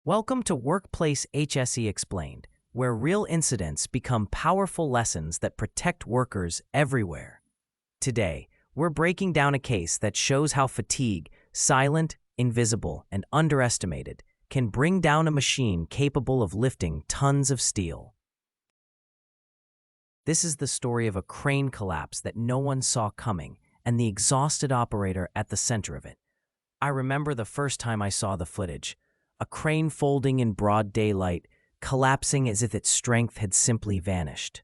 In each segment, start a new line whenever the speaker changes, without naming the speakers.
Welcome to Workplace HSE Explained, where real incidents become powerful lessons that protect workers everywhere. Today, we're breaking down a case that shows how fatigue, silent, invisible, and underestimated, can bring down a machine capable of lifting tons of steel. This is the story of a crane collapse that no one saw coming, and the exhausted operator at the center of it. I remember the first time I saw the footage. A crane folding in broad daylight, collapsing as if its strength had simply vanished.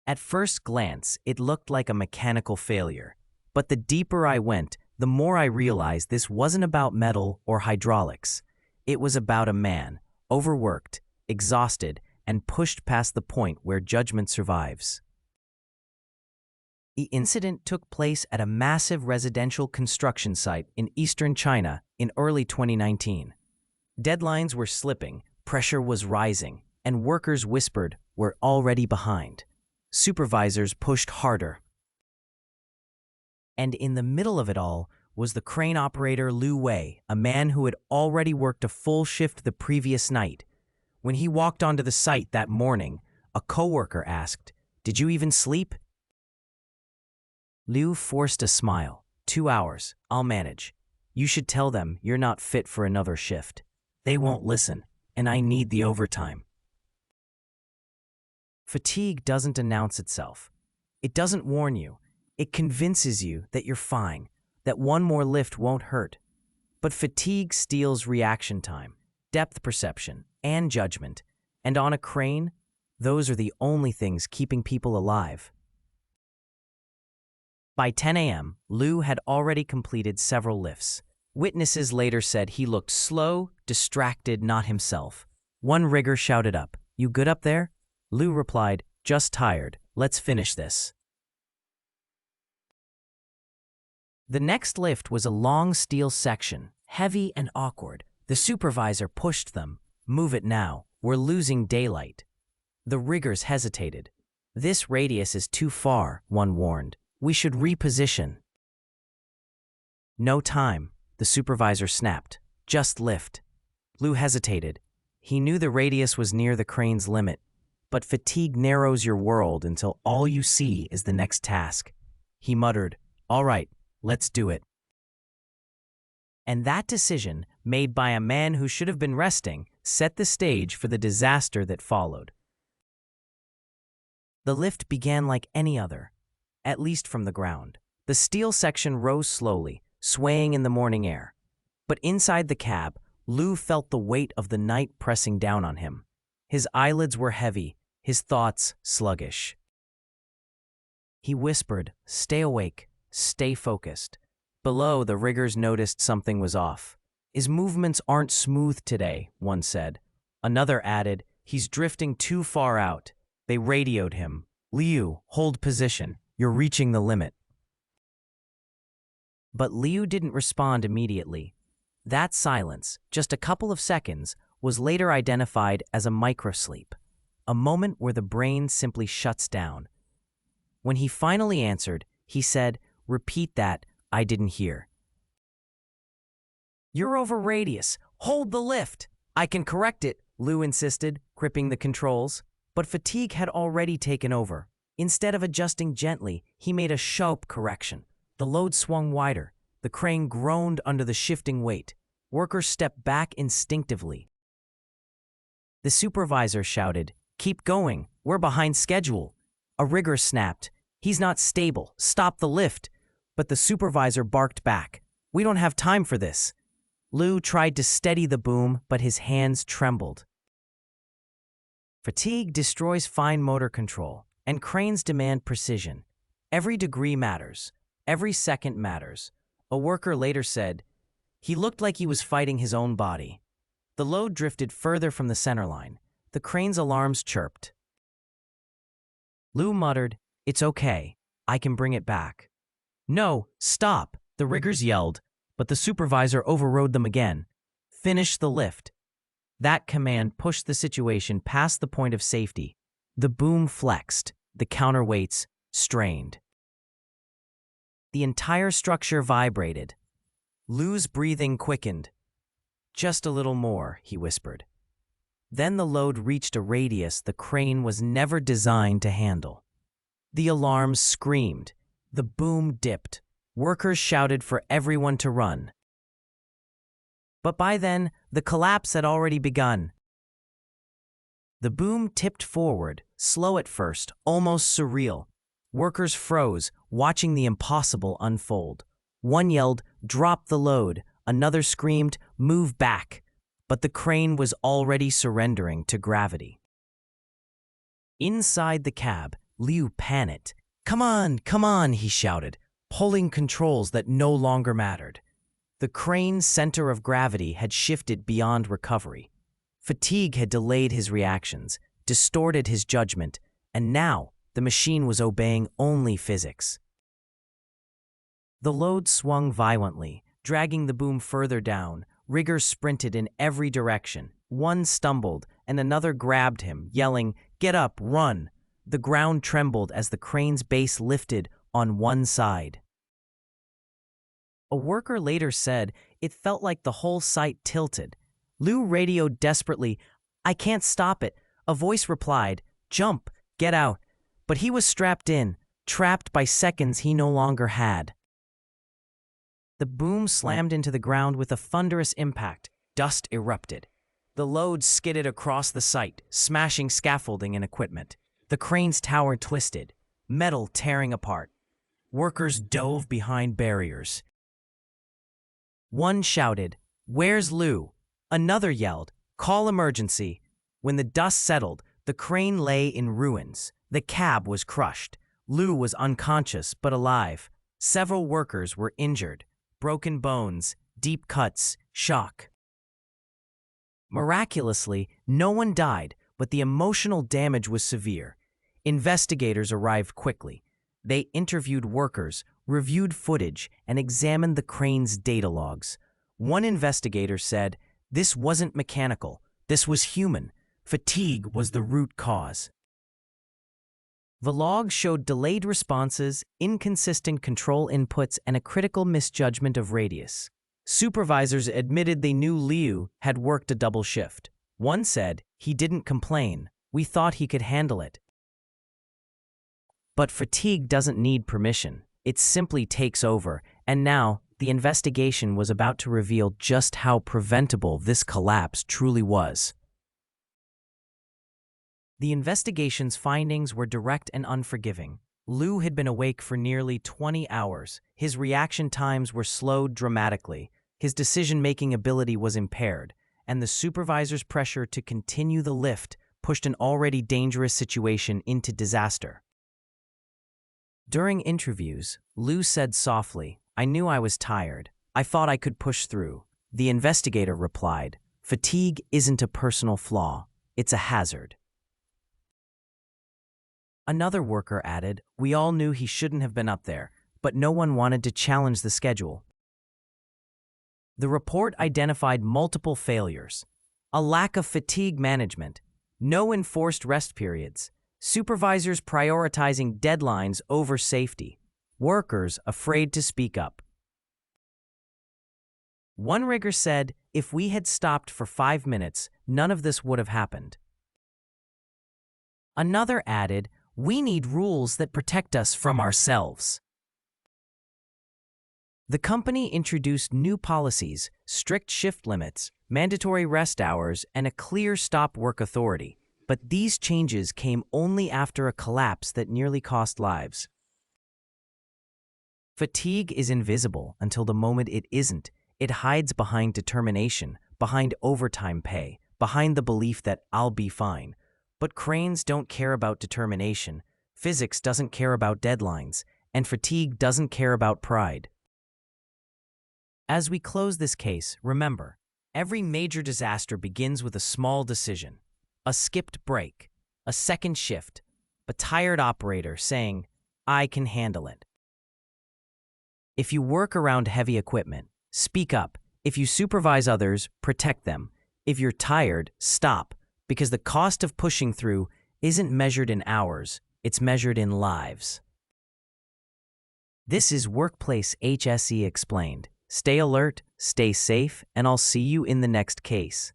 At first glance, it looked like a mechanical failure, but the deeper I went, the more I realized this wasn't about metal or hydraulics. It was about a man, overworked, exhausted, and pushed past the point where judgment survives. The incident took place at a massive residential construction site in eastern China in early 2019. Deadlines were slipping, pressure was rising, and workers whispered, "We're already behind." Supervisors pushed harder. And in the middle of it all was the crane operator Liu Wei, a man who had already worked a full shift the previous night. When he walked onto the site that morning, a coworker asked, "Did you even sleep?" Liu forced a smile. 2 hours, I'll manage. You should tell them you're not fit for another shift. They won't listen, and I need the overtime. Fatigue doesn't announce itself. It doesn't warn you. It convinces you that you're fine, that one more lift won't hurt. But fatigue steals reaction time, depth perception, and judgment. And on a crane, those are the only things keeping people alive. By 10 a.m., Liu had already completed several lifts. Witnesses later said he looked slow, distracted, not himself. One rigger shouted up, "You good up there?" Liu replied, "Just tired. Let's finish this." The next lift was a long steel section, heavy and awkward. The supervisor pushed them. "Move it now. We're losing daylight." The riggers hesitated. "This radius is too far," one warned. "We should reposition." "No time," the supervisor snapped. "Just lift." Liu hesitated. He knew the radius was near the crane's limit, but fatigue narrows your world until all you see is the next task. He muttered, "All right, let's do it." And that decision, made by a man who should have been resting, set the stage for the disaster that followed. The lift began like any other. At least from the ground. The steel section rose slowly, swaying in the morning air. But inside the cab, Liu felt the weight of the night pressing down on him. His eyelids were heavy, his thoughts sluggish. He whispered, "Stay awake, stay focused." Below, the riggers noticed something was off. "His movements aren't smooth today," one said. Another added, "He's drifting too far out." They radioed him, "Liu, hold position. You're reaching the limit." But Liu didn't respond immediately. That silence, just a couple of seconds, was later identified as a microsleep, a moment where the brain simply shuts down. When he finally answered, he said, "Repeat that, I didn't hear." "You're over radius. Hold the lift." "I can correct it," Liu insisted, gripping the controls. But fatigue had already taken over. Instead of adjusting gently, he made a sharp correction. The load swung wider. The crane groaned under the shifting weight. Workers stepped back instinctively. The supervisor shouted, "Keep going. We're behind schedule." A rigger snapped, "He's not stable. Stop the lift." But the supervisor barked back, "We don't have time for this." Liu tried to steady the boom, but his hands trembled. Fatigue destroys fine motor control. And cranes demand precision. Every degree matters. Every second matters. A worker later said, "He looked like he was fighting his own body." The load drifted further from the center line. The crane's alarms chirped. Liu muttered, "It's okay. I can bring it back." "No, stop," the riggers yelled, but the supervisor overrode them again. "Finish the lift." That command pushed the situation past the point of safety. The boom flexed. The counterweights strained. The entire structure vibrated. Liu's breathing quickened. Just a little more, he whispered. Then the load reached a radius the crane was never designed to handle. The alarms screamed. The boom dipped. Workers shouted for everyone to run. But by then, the collapse had already begun. The boom tipped forward, slow at first, almost surreal. Workers froze, watching the impossible unfold. One yelled, "Drop the load." Another screamed, "Move back." But the crane was already surrendering to gravity. Inside the cab, Liu panicked. Come on," he shouted, pulling controls that no longer mattered. The crane's center of gravity had shifted beyond recovery. Fatigue had delayed his reactions, distorted his judgment, and now the machine was obeying only physics. The load swung violently, dragging the boom further down. Riggers sprinted in every direction. One stumbled, and another grabbed him, yelling, "Get up, run!" The ground trembled as the crane's base lifted on one side. A worker later said it felt like the whole site tilted. Liu radioed desperately, "I can't stop it." A voice replied, "Jump, get out." But he was strapped in, trapped by seconds he no longer had. The boom slammed into the ground with a thunderous impact. Dust erupted. The load skidded across the site, smashing scaffolding and equipment. The crane's tower twisted, metal tearing apart. Workers dove behind barriers. One shouted, "Where's Liu?" Another yelled, "Call emergency." When the dust settled, the crane lay in ruins. The cab was crushed. Liu was unconscious but alive. Several workers were injured. Broken bones, deep cuts, shock. Miraculously, no one died, but the emotional damage was severe. Investigators arrived quickly. They interviewed workers, reviewed footage, and examined the crane's data logs. One investigator said, "This wasn't mechanical. This was human. Fatigue was the root cause." The logs showed delayed responses, inconsistent control inputs, and a critical misjudgment of radius. Supervisors admitted they knew Liu had worked a double shift. One said, "He didn't complain. We thought he could handle it." But fatigue doesn't need permission. It simply takes over, and now the investigation was about to reveal just how preventable this collapse truly was. The investigation's findings were direct and unforgiving. Liu had been awake for nearly 20 hours. His reaction times were slowed dramatically. His decision-making ability was impaired, and the supervisor's pressure to continue the lift pushed an already dangerous situation into disaster. During interviews, Liu said softly, "I knew I was tired. I thought I could push through." The investigator replied, "Fatigue isn't a personal flaw. It's a hazard." Another worker added, "We all knew he shouldn't have been up there, but no one wanted to challenge the schedule." The report identified multiple failures: a lack of fatigue management, no enforced rest periods, supervisors prioritizing deadlines over safety, workers afraid to speak up. One rigger said, "If we had stopped for 5 minutes, none of this would have happened." Another added, "We need rules that protect us from ourselves." The company introduced new policies, strict shift limits, mandatory rest hours, and a clear stop work authority. But these changes came only after a collapse that nearly cost lives. Fatigue is invisible until the moment it isn't. It hides behind determination, behind overtime pay, behind the belief that "I'll be fine." But cranes don't care about determination, physics doesn't care about deadlines, and fatigue doesn't care about pride. As we close this case, remember, every major disaster begins with a small decision. A skipped break, a second shift, a tired operator saying, "I can handle it." If you work around heavy equipment, speak up. If you supervise others, protect them. If you're tired, stop, because the cost of pushing through isn't measured in hours, it's measured in lives. This is Workplace HSE Explained. Stay alert, stay safe, and I'll see you in the next case.